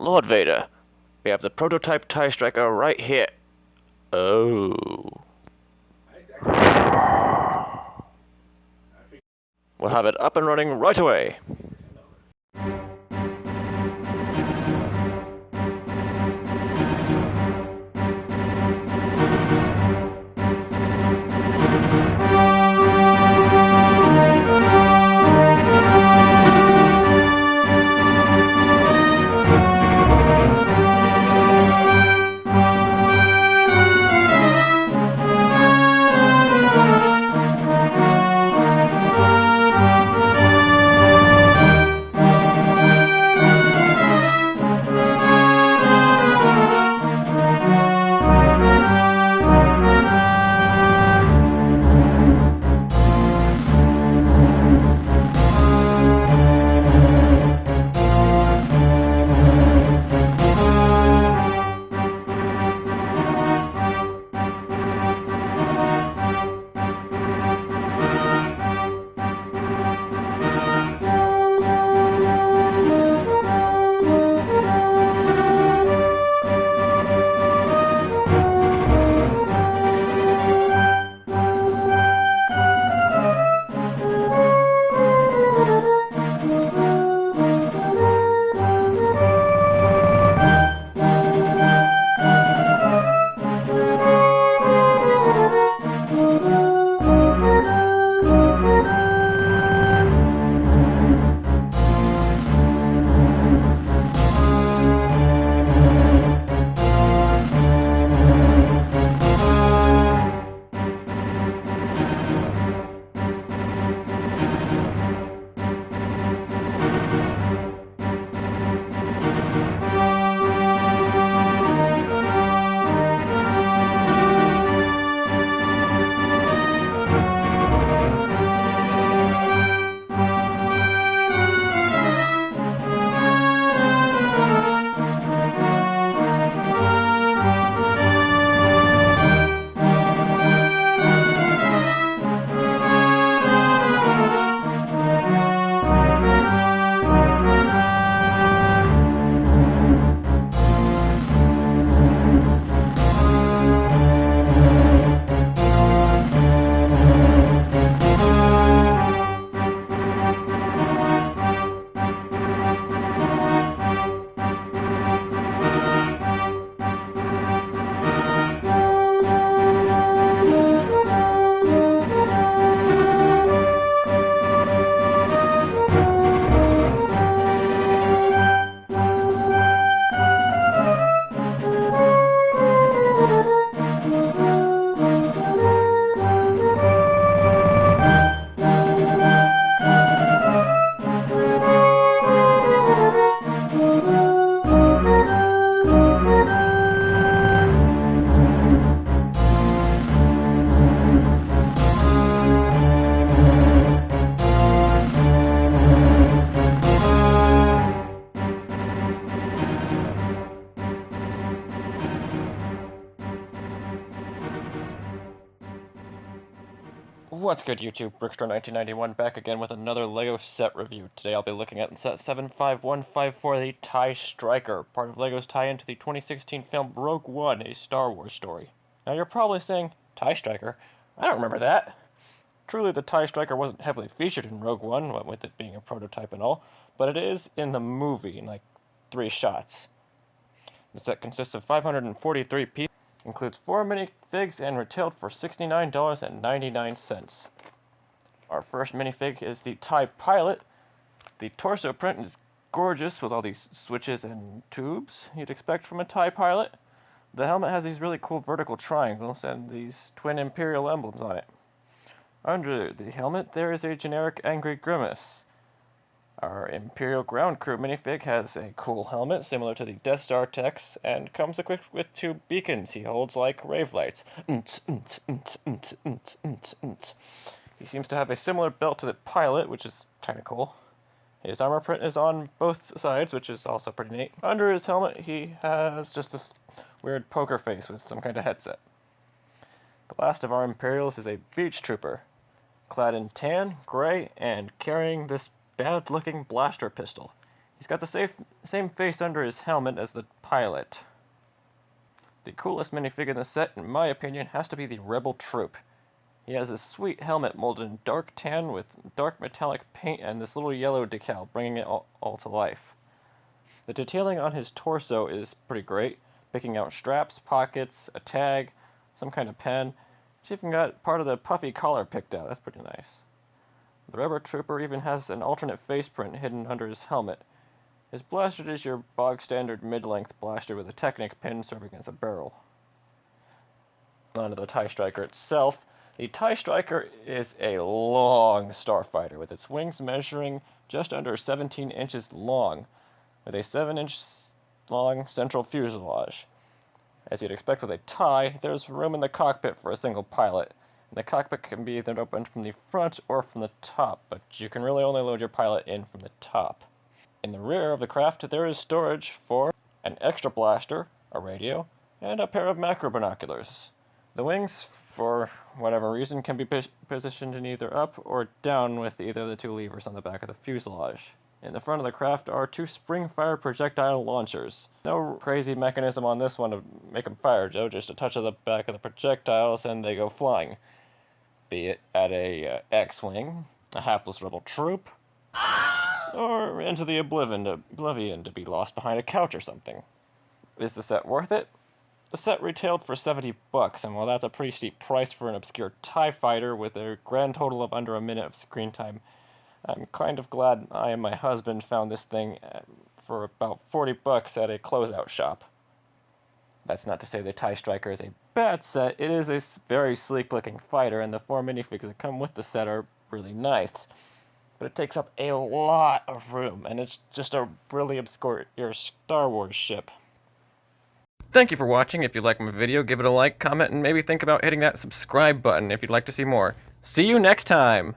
Lord Vader, we have the prototype TIE Striker right here. Oh. We'll have it up and running right away. What's good, YouTube? Brickstore1991 back again with another LEGO set review. Today I'll be looking at set 75154, the TIE Striker, part of LEGO's tie-in to the 2016 film Rogue One, a Star Wars story. Now you're probably saying, TIE Striker? I don't remember that. Truly, the TIE Striker wasn't heavily featured in Rogue One, what with it being a prototype and all, but it is in the movie in like 3 shots. The set consists of 543 pieces. Includes 4 minifigs and retailed for $69.99. Our first minifig is the TIE Pilot. The torso print is gorgeous with all these switches and tubes you'd expect from a TIE Pilot. The helmet has these really cool vertical triangles and these twin Imperial emblems on it. Under the helmet there is a generic Angry Grimace. Our Imperial Ground Crew minifig has a cool helmet similar to the Death Star techs and comes equipped with 2 beacons he holds like rave lights. He seems to have a similar belt to the pilot, which is kinda cool. His armor print is on both sides, which is also pretty neat. Under his helmet he has just this weird poker face with some kind of headset. The last of our Imperials is a Beach Trooper, clad in tan, gray, and carrying this bad-looking blaster pistol. He's got the same face under his helmet as the pilot. The coolest minifigure in the set, in my opinion, has to be the Rebel Troop. He has a sweet helmet molded in dark tan with dark metallic paint and this little yellow decal, bringing it all to life. The detailing on his torso is pretty great, picking out straps, pockets, a tag, some kind of pen. He's even got part of the puffy collar picked out. That's pretty nice. The Rebel Trooper even has an alternate face print hidden under his helmet. His blaster is your bog standard mid-length blaster with a Technic pin serving as a barrel. On to the TIE Striker itself. The TIE Striker is a long starfighter with its wings measuring just under 17 inches long, with a 7-inch long central fuselage. As you'd expect with a TIE, there's room in the cockpit for a single pilot, and the cockpit can be either opened from the front or from the top, but you can really only load your pilot in from the top. In the rear of the craft, there is storage for an extra blaster, a radio, and a pair of macro binoculars. The wings, for whatever reason, can be positioned in either up or down with either of the two levers on the back of the fuselage. In the front of the craft are two spring-fire projectile launchers. No crazy mechanism on this one to make them fire, Joe, just a touch of the back of the projectiles and they go flying. Be it at a X-Wing, a hapless rebel troop, or into the oblivion to be lost behind a couch or something. Is the set worth it? The set retailed for $70, and while that's a pretty steep price for an obscure TIE fighter with a grand total of under a minute of screen time, I'm kind of glad I and my husband found this thing for about $40 at a closeout shop. That's not to say the TIE Striker is a bad set. It is a very sleek-looking fighter, and the 4 minifigs that come with the set are really nice. But it takes up a lot of room, and it's just a really obscure Star Wars ship. Thank you for watching. If you liked my video, give it a like, comment, and maybe think about hitting that subscribe button if you'd like to see more. See you next time!